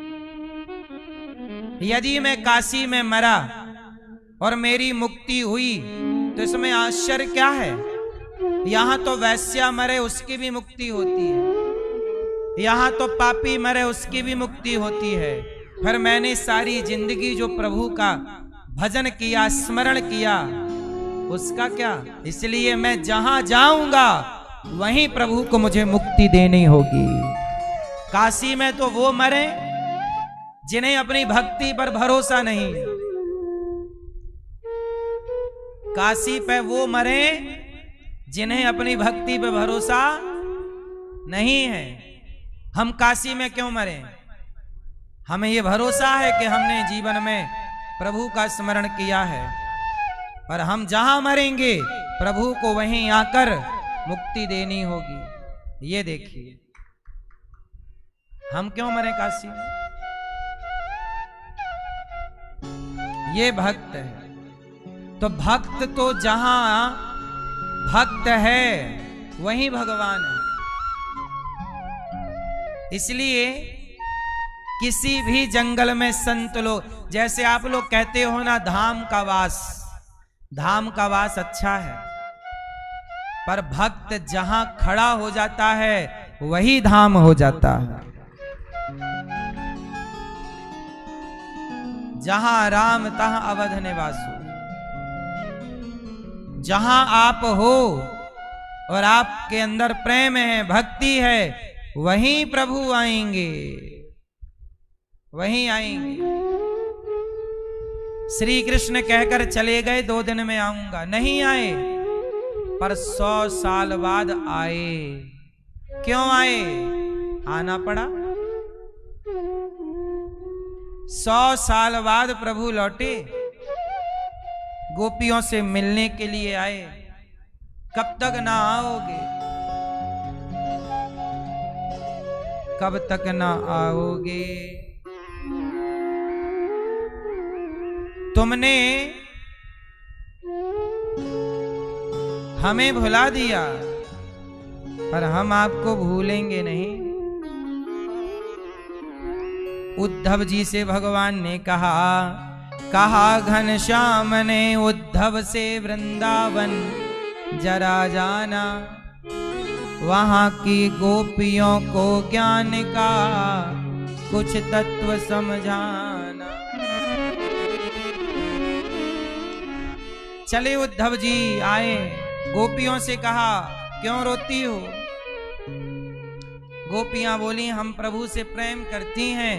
[SPEAKER 1] यदि मैं काशी में मरा और मेरी मुक्ति हुई तो इसमें आश्चर्य क्या है? यहां तो वैश्या मरे उसकी भी मुक्ति होती है, यहां तो पापी मरे उसकी भी मुक्ति होती है। फिर मैंने सारी जिंदगी जो प्रभु का भजन किया, स्मरण किया, उसका क्या? इसलिए मैं जहां जाऊंगा वहीं प्रभु को मुझे मुक्ति देनी होगी। काशी में तो वो मरे जिन्हें अपनी भक्ति पर भरोसा नहीं, काशी पे वो मरे जिन्हें अपनी भक्ति पे भरोसा नहीं है। हम काशी में क्यों मरे? हमें ये भरोसा है कि हमने जीवन में प्रभु का स्मरण किया है, पर हम जहां मरेंगे प्रभु को वहीं आकर मुक्ति देनी होगी। ये देखिए हम क्यों मरे काशी में? ये भक्त है। तो भक्त तो जहां भक्त है वहीं भगवान है। इसलिए किसी भी जंगल में संत लोग, जैसे आप लोग कहते हो ना धाम का वास अच्छा है, पर भक्त जहां खड़ा हो जाता है वही धाम हो जाता है। जहां राम तहां अवध निवासु। जहां आप हो और आपके अंदर प्रेम है, भक्ति है, वहीं प्रभु आएंगे, वहीं आएंगे। श्री कृष्ण कहकर चले गए 2 दिन में आऊंगा, नहीं आए, पर 100 साल बाद आए। क्यों आए? आना पड़ा। 100 साल बाद प्रभु लौटे, गोपियों से मिलने के लिए आए। कब तक ना आओगे? कब तक ना आओगे? तुमने हमें भुला दिया, पर हम आपको भूलेंगे नहीं। उद्धव जी से भगवान ने कहा घनश्याम ने उद्धव से वृंदावन जरा जाना, वहां की गोपियों को ज्ञान का कुछ तत्व समझाना। चले उद्धव जी आए, गोपियों से कहा क्यों रोती हो? गोपियां बोली हम प्रभु से प्रेम करती हैं,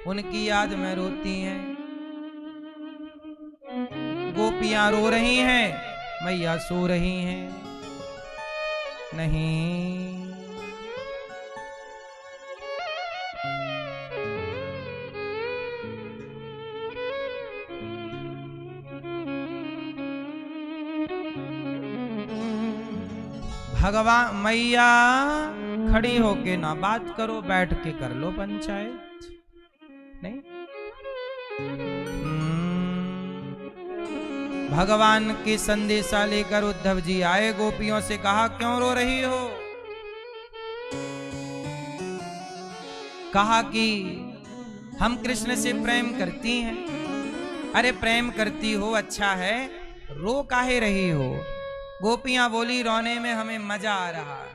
[SPEAKER 1] उनकी याद में रोती हैं। गोपियां रो रही हैं, मैया सो रही हैं। नहीं, भगवान मैया खड़ी होके ना बात करो, बैठ के कर लो पंचायत। नहीं, भगवान के संदेशा लेकर उद्धव जी आए, गोपियों से कहा क्यों रो रही हो? कहा कि हम कृष्ण से प्रेम करती हैं। अरे प्रेम करती हो अच्छा है, रो काहे रही हो? गोपियां बोली रोने में हमें मजा आ रहा है।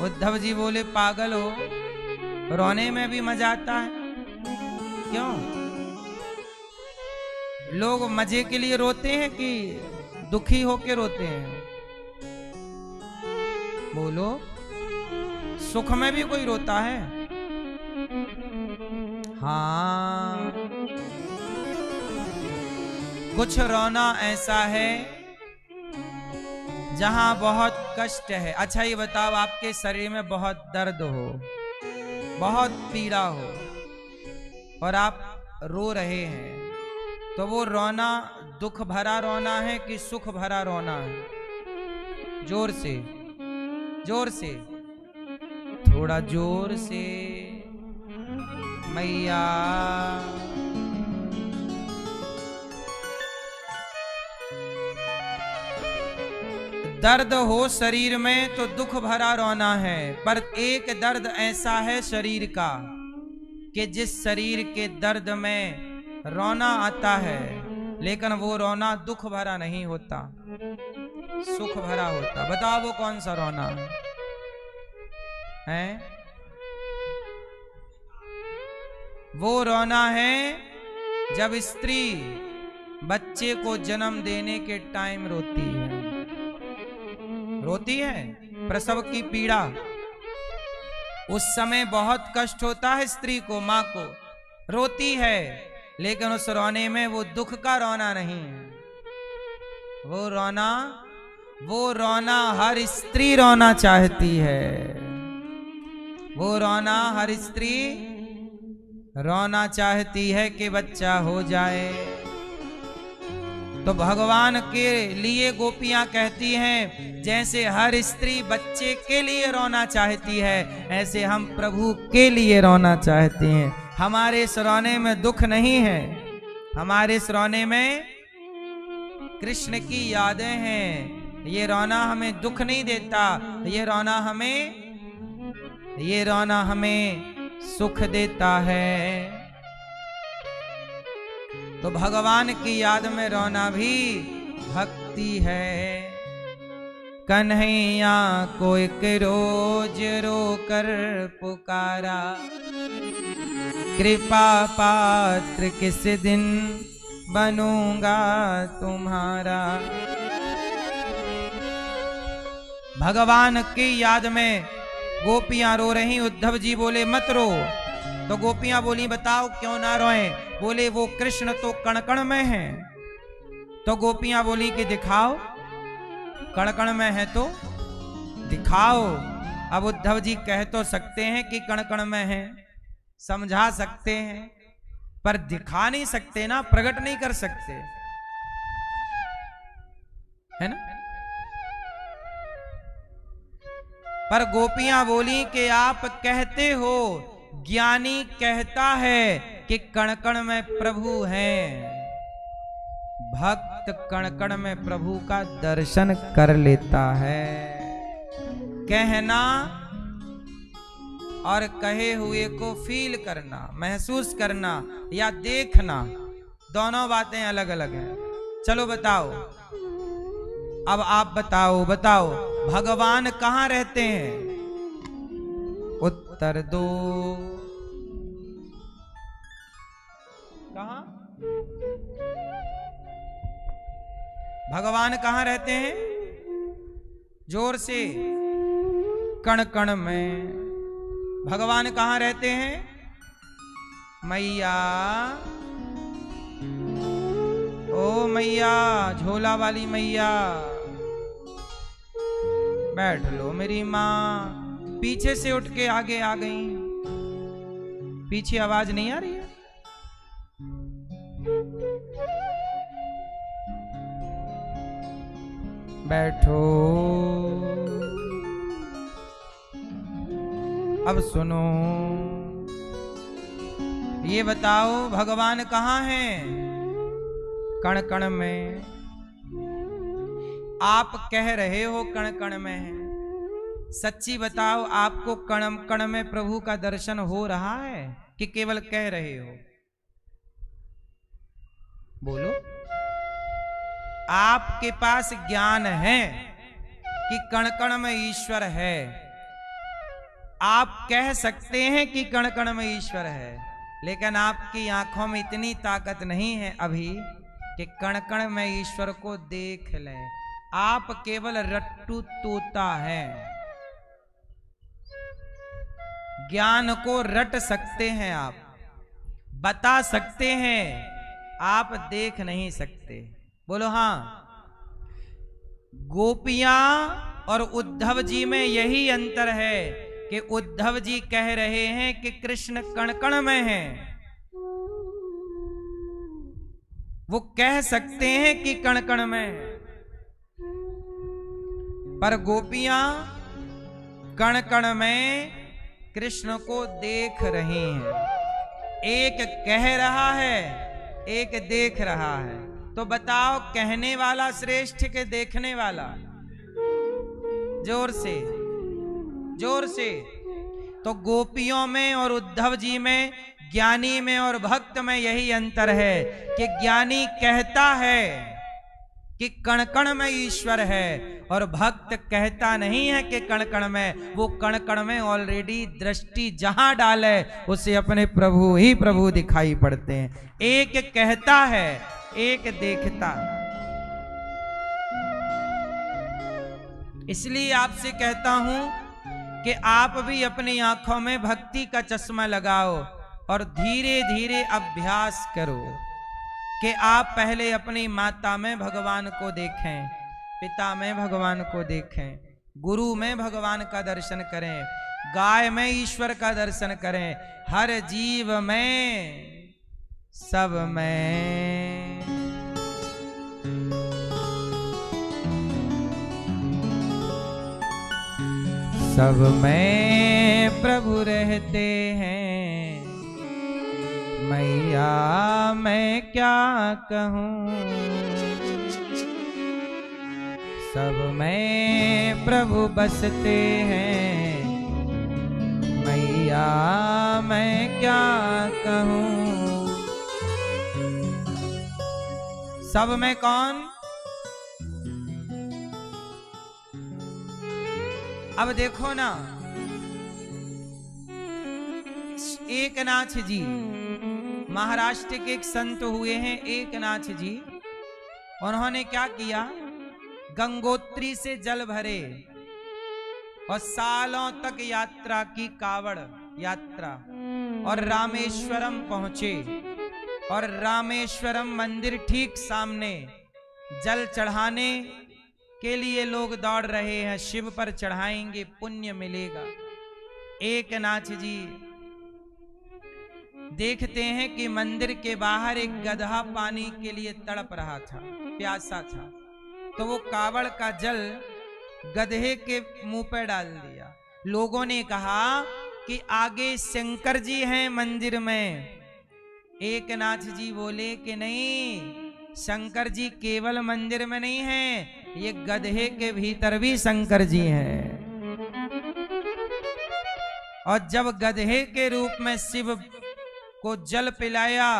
[SPEAKER 1] उद्धव जी बोले पागल हो, रोने में भी मजा आता है। क्यों? लोग मजे के लिए रोते हैं कि दुखी होके रोते हैं? बोलो, सुख में भी कोई रोता है? हाँ, कुछ रोना ऐसा है जहां बहुत कष्ट है। अच्छा ये बताओ, आपके शरीर में बहुत दर्द हो, बहुत पीड़ा हो और आप रो रहे हैं, तो वो रोना दुख भरा रोना है कि सुख भरा रोना है? जोर से, जोर से, थोड़ा जोर से। मैया दर्द हो शरीर में तो दुख भरा रोना है, पर एक दर्द ऐसा है शरीर का कि जिस शरीर के दर्द में रोना आता है, लेकिन वो रोना दुख भरा नहीं होता, सुख भरा होता। बताओ वो कौन सा रोना है? वो रोना है जब स्त्री बच्चे को जन्म देने के टाइम रोती है, रोती है, प्रसव की पीड़ा। उस समय बहुत कष्ट होता है स्त्री को, मां को, रोती है, लेकिन उस रोने में वो दुख का रोना नहीं है। वो रोना हर स्त्री रोना चाहती है। वो रोना हर स्त्री रोना चाहती है कि बच्चा हो जाए। तो भगवान के लिए गोपियां कहती हैं, जैसे हर स्त्री बच्चे के लिए रोना चाहती है, ऐसे हम प्रभु के लिए रोना चाहते हैं। हमारे इस रोने में दुख नहीं है, हमारे इस रोने में कृष्ण की यादें हैं। ये रोना हमें दुख नहीं देता, ये रोना हमें सुख देता है। तो भगवान की याद में रोना भी भक्ति है। कन्हैया को एक रोज रोकर पुकारा, कृपा पात्र किस दिन बनूंगा तुम्हारा। भगवान की याद में गोपियां रो रही। उद्धव जी बोले मत रो। तो गोपियां बोली बताओ क्यों ना रोएं। बोले वो कृष्ण तो कण कण में है। तो गोपियां बोली कि दिखाओ, कण कण में है तो दिखाओ। अब उद्धव जी कह तो सकते हैं कि कण कण में है, समझा सकते हैं, पर दिखा नहीं सकते ना, प्रकट नहीं कर सकते, है ना। पर गोपियां बोली कि आप कहते हो, ज्ञानी कहता है कि कण कण में प्रभु हैं। भक्त कण कण में प्रभु का दर्शन कर लेता है। कहना और कहे हुए को फील करना, महसूस करना या देखना, दोनों बातें अलग अलग हैं। चलो बताओ, अब आप बताओ भगवान कहाँ रहते हैं? उत्तर दो। कहाँ भगवान कहाँ रहते हैं? जोर से। कण कण में। भगवान कहाँ रहते हैं? मैया, ओ मैया, झोला वाली मैया, बैठ लो मेरी माँ। पीछे से उठ के आगे आ गई। पीछे आवाज नहीं आ रही है? बैठो। अब सुनो, ये बताओ भगवान कहाँ हैं? कण कण में। आप कह रहे हो कण कण में है, सच्ची बताओ आपको कण कण में प्रभु का दर्शन हो रहा है कि केवल कह रहे हो? बोलो। आपके पास ज्ञान है कि कण कण में ईश्वर है। आप कह सकते हैं कि कण कण में ईश्वर है, लेकिन आपकी आंखों में इतनी ताकत नहीं है अभी कि कण कण में ईश्वर को देख लें। आप केवल रट्टू तोता हैं। ज्ञान को रट सकते हैं, आप बता सकते हैं, आप देख नहीं सकते। बोलो हाँ। गोपियां और उद्धव जी में यही अंतर है कि उद्धव जी कह रहे हैं कि कृष्ण कण कण में हैं। वो कह सकते हैं कि कण कण में है, पर गोपियां कण कण में कृष्ण को देख रही हैं। एक कह रहा है, एक देख रहा है। तो बताओ कहने वाला श्रेष्ठ के देखने वाला? जोर से, जोर से। तो गोपियों में और उद्धव जी में, ज्ञानी में और भक्त में यही अंतर है कि ज्ञानी कहता है कि कण कण में ईश्वर है और भक्त कहता नहीं है कि कण कण में। वो कण कण में ऑलरेडी दृष्टि जहां डाले उसे अपने प्रभु ही प्रभु दिखाई पड़ते हैं। एक कहता है, एक देखता। इसलिए आपसे कहता हूं कि आप भी अपनी आंखों में भक्ति का चश्मा लगाओ और धीरे धीरे अभ्यास करो कि आप पहले अपनी माता में भगवान को देखें, पिता में भगवान को देखें, गुरु में भगवान का दर्शन करें, गाय में ईश्वर का दर्शन करें, हर जीव में, सब में। सब में प्रभु रहते हैं। मैया मैं क्या कहूँ, सब में प्रभु बसते हैं। मैया मैं क्या कहूं। सब में कौन? अब देखो ना, एकनाथ जी महाराष्ट्र के एक संत हुए हैं, एकनाथ जी। उन्होंने क्या किया, गंगोत्री से जल भरे और सालों तक यात्रा की, कावड़ यात्रा, और रामेश्वरम पहुंचे। और रामेश्वरम मंदिर ठीक सामने, जल चढ़ाने के लिए लोग दौड़ रहे हैं, शिव पर चढ़ाएंगे पुण्य मिलेगा। एकनाथ जी देखते हैं कि मंदिर के बाहर एक गधा पानी के लिए तड़प रहा था, प्यासा था। तो वो कावड़ का जल गधे के मुंह पर डाल दिया। लोगों ने कहा कि आगे शंकर जी हैं मंदिर में। एकनाथ जी बोले कि नहीं, शंकर जी केवल मंदिर में नहीं हैं, ये गधे के भीतर भी शंकर जी हैं। और जब गधे के रूप में शिव को जल पिलाया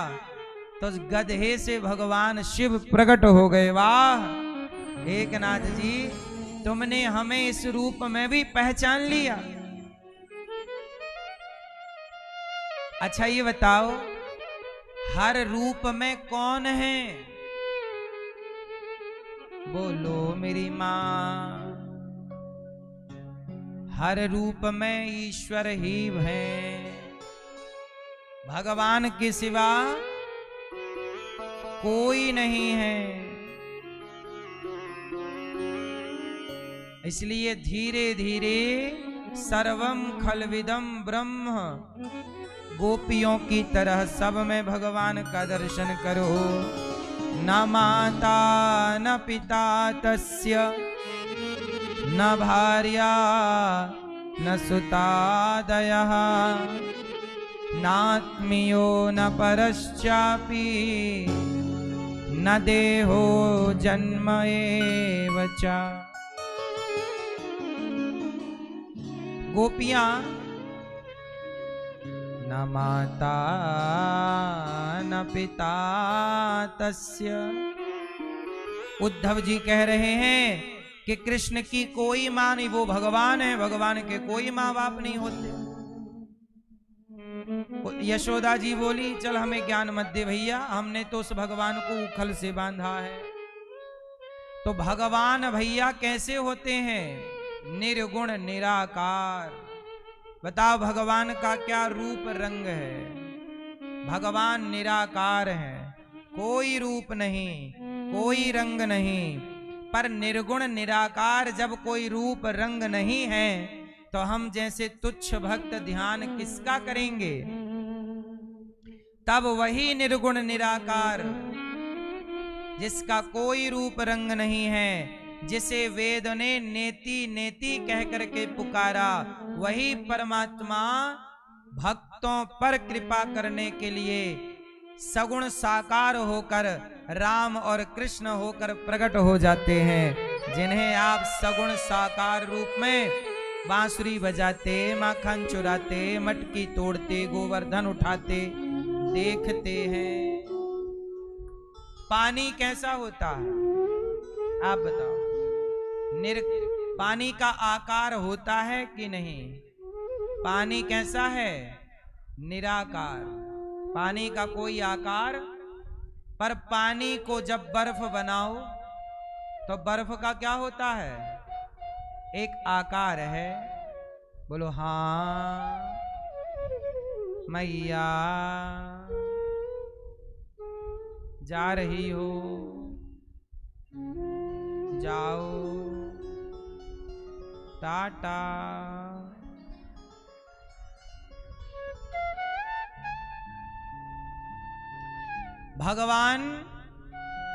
[SPEAKER 1] तो गधे से भगवान शिव प्रकट हो गए। वाह एकनाथ जी, तुमने हमें इस रूप में भी पहचान लिया। अच्छा ये बताओ, हर रूप में कौन है? बोलो मेरी मां। हर रूप में ईश्वर ही है, भगवान के सिवा कोई नहीं है। इसलिए धीरे धीरे सर्वम खलविदम ब्रह्म, गोपियों की तरह सब में भगवान का दर्शन करो। न माता न पिता तस्य, न भार्या न सुतादयः, नात्मीयो न परश्चापि, न देहो जन्म एव च। गोपियां न माता न पिता तस्य। उद्धव जी कह रहे हैं कि कृष्ण की कोई मां नहीं, वो भगवान है, भगवान के कोई माँ बाप नहीं होते। यशोदा जी बोली चल हमें ज्ञान मत दे भैया, हमने तो उस भगवान को उखल से बांधा है। तो भगवान भैया कैसे होते हैं? निर्गुण निराकार। बताओ भगवान का क्या रूप रंग है? भगवान निराकार है, कोई रूप नहीं, कोई रंग नहीं। पर निर्गुण निराकार जब कोई रूप रंग नहीं है तो हम जैसे तुच्छ भक्त ध्यान किसका करेंगे? तब वही निर्गुण निराकार जिसका कोई रूप रंग नहीं है, जिसे वेद ने नेति नेति कह करके पुकारा, वही परमात्मा भक्तों पर कृपा करने के लिए सगुण साकार होकर राम और कृष्ण होकर प्रकट हो जाते हैं। जिन्हें आप सगुण साकार रूप में बांसुरी बजाते, माखन चुराते, मटकी तोड़ते, गोवर्धन उठाते देखते हैं। पानी कैसा होता है आप बताओ? पानी का आकार होता है कि नहीं? पानी कैसा है? निराकार। पानी का कोई आकार। पर पानी को जब बर्फ बनाओ तो बर्फ का क्या होता है? एक आकार है। बोलो हाँ मैया जा रही हो, जाओ टाटा। भगवान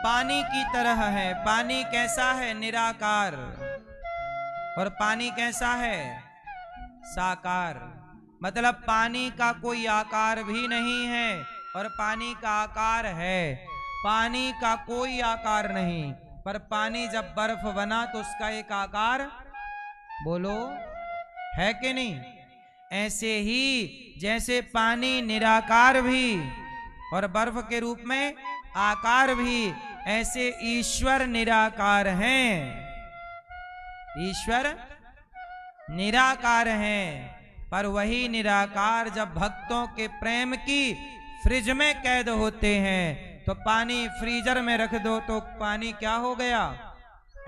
[SPEAKER 1] पानी की तरह है। पानी कैसा है? निराकार। और पानी कैसा है? साकार। मतलब पानी का कोई आकार भी नहीं है और पानी का आकार है। पानी का कोई आकार नहीं, पर पानी जब बर्फ बना तो उसका एक आकार, बोलो, है कि नहीं? ऐसे ही जैसे पानी निराकार भी और बर्फ के रूप में आकार भी, ऐसे ईश्वर निराकार हैं। ईश्वर निराकार हैं, पर वही निराकार जब भक्तों के प्रेम की फ्रिज में कैद होते हैं, तो पानी फ्रीजर में रख दो तो पानी क्या हो गया।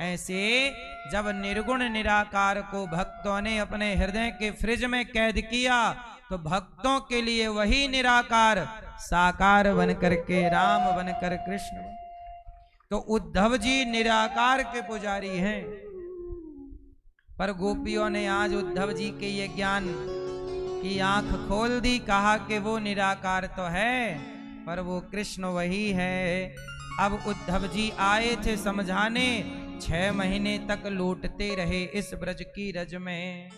[SPEAKER 1] ऐसे जब निर्गुण निराकार को भक्तों ने अपने हृदय के फ्रिज में कैद किया, तो भक्तों के लिए वही निराकार साकार बनकर के राम बनकर कृष्ण। तो उद्धव जी निराकार के पुजारी हैं, पर गोपियों ने आज उद्धव जी के ये ज्ञान की आंख खोल दी। कहा कि वो निराकार तो है, पर वो कृष्ण वही है। अब उद्धव जी आए थे समझाने, 6 महीने तक लौटते रहे इस ब्रज की रज में।